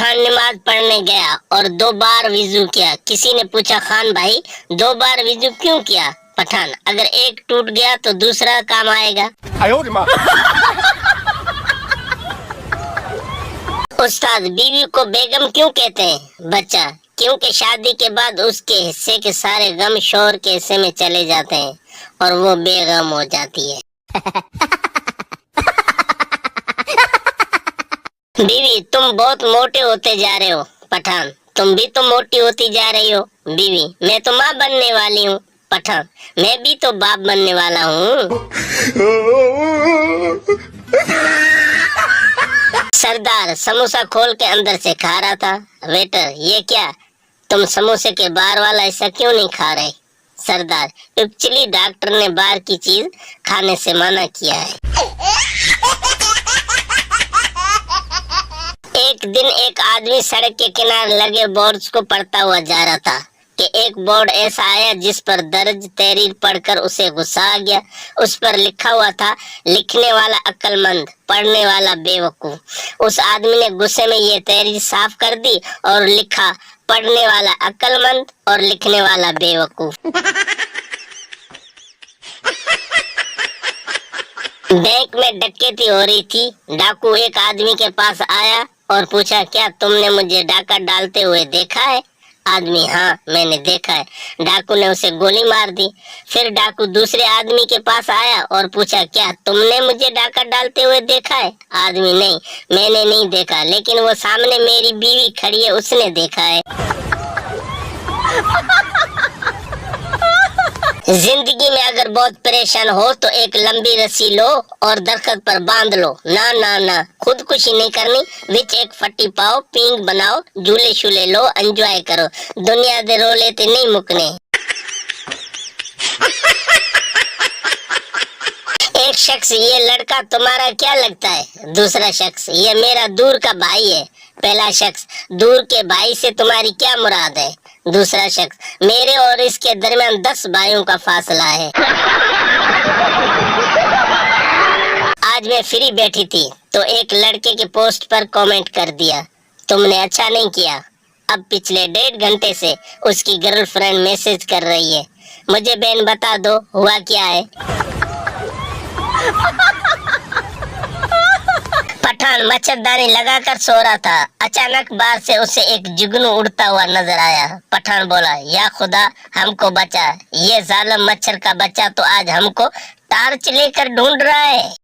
पठान नमाज पढ़ने गया और 2 बार वजू किया। किसी ने पूछा, खान भाई 2 बार वजू क्यों किया? पठान, अगर एक टूट गया तो दूसरा काम आएगा। उस्ताद, बीवी को बेगम क्यों कहते हैं? बच्चा, क्योंकि शादी के बाद उसके हिस्से के सारे गम शोहर के हिस्से में चले जाते हैं और वो बेगम हो जाती है। बीवी, तुम बहुत मोटे होते जा रहे हो। पठान, तुम भी तो मोटी होती जा रही हो। बीवी, मैं तो माँ बनने वाली हूँ। पठान, मैं भी तो बाप बनने वाला हूँ। सरदार समोसा खोल के अंदर से खा रहा था। वेटर, ये क्या, तुम समोसे के बाहर वाला हिस्सा क्यों नहीं खा रहे? सरदार, एक्चुअली डॉक्टर ने बाहर की चीज खाने से मना किया है। एक दिन एक आदमी सड़क के किनारे लगे बोर्ड्स को पढ़ता हुआ जा रहा था कि एक बोर्ड ऐसा आया जिस पर दर्ज तहरीर पढ़कर उसे गुस्सा आ गया। उस पर लिखा हुआ था, लिखने वाला अक्लमंद, पढ़ने वाला बेवकूफ। उस आदमी ने गुस्से में ये तहरीर साफ कर दी और लिखा, पढ़ने वाला अक्लमंद और लिखने वाला बेवकूफ। बैंक में डकैती हो रही थी। डाकू एक आदमी के पास आया और पूछा, क्या तुमने मुझे डाका डालते हुए देखा है? आदमी, हाँ मैंने देखा है। डाकू ने उसे गोली मार दी। फिर डाकू दूसरे आदमी के पास आया और पूछा, क्या तुमने मुझे डाका डालते हुए देखा है? आदमी, नहीं मैंने नहीं देखा, लेकिन वो सामने मेरी बीवी खड़ी है, उसने देखा है। जिंदगी में अगर बहुत परेशान हो तो एक लंबी रस्सी लो और दरख्त पर बांध लो। ना ना ना, खुदकुशी नहीं करनी। विच एक फट्टी पाओ, पिंग बनाओ, झूले शूले लो, एंजॉय करो। दुनिया दे रोले ते नहीं मुकने। एक शख्स, ये लड़का तुम्हारा क्या लगता है? दूसरा शख्स, ये मेरा दूर का भाई है। पहला शख्स, दूर के भाई से तुम्हारी क्या मुराद है? दूसरा शख्स, मेरे और इसके दरमियान 10 भाइयों का फासला है। आज मैं फ्री बैठी थी तो एक लड़के के पोस्ट पर कमेंट कर दिया, तुमने अच्छा नहीं किया। अब पिछले 1.5 घंटे से उसकी गर्लफ्रेंड मैसेज कर रही है, मुझे बहन बता दो हुआ क्या है। पठान मच्छरदानी लगाकर सो रहा था। अचानक बाहर से उसे एक जुगनू उड़ता हुआ नजर आया। पठान बोला, या खुदा हमको बचा, ये जालिम मच्छर का बच्चा तो आज हमको टार्च लेकर ढूंढ रहा है।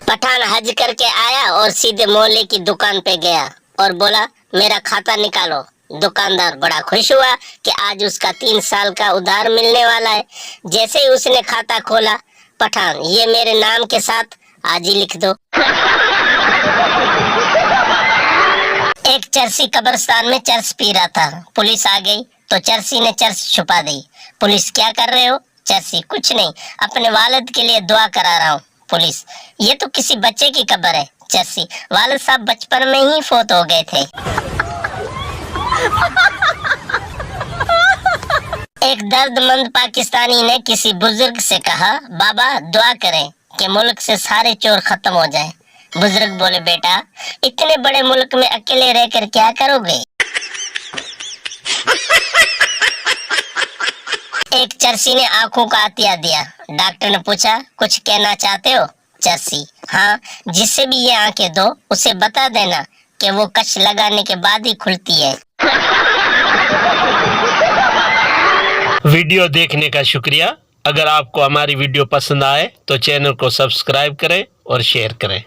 पठान हज करके आया और सीधे मोहल्ले की दुकान पे गया और बोला, मेरा खाता निकालो। दुकानदार बड़ा खुश हुआ कि आज उसका 3 साल का उधार मिलने वाला है। जैसे ही उसने खाता खोला, पठान, ये मेरे नाम के साथ आज ही लिख दो। एक चरसी कब्रिस्तान में चरस पी रहा था। पुलिस आ गई तो चरसी ने चरस छुपा दी। पुलिस, क्या कर रहे हो? चरसी, कुछ नहीं, अपने वालिद के लिए दुआ करा रहा हूँ। पुलिस, ये तो किसी बच्चे की कब्र है। चरसी, वालिद साहब बचपन में ही फौत हो गए थे। एक दर्दमंद पाकिस्तानी ने किसी बुजुर्ग से कहा, बाबा दुआ करें कि मुल्क से सारे चोर खत्म हो जाएं। बुजुर्ग बोले, बेटा इतने बड़े मुल्क में अकेले रहकर क्या करोगे? एक चरसी ने आंखों का अतिया दिया। डॉक्टर ने पूछा, कुछ कहना चाहते हो? चरसी, हाँ, जिससे भी ये आंखें दो उसे बता देना कि वो कश लगाने के बाद ही खुलती है। वीडियो देखने का शुक्रिया। अगर आपको हमारी वीडियो पसंद आए तो चैनल को सब्सक्राइब करें और शेयर करें।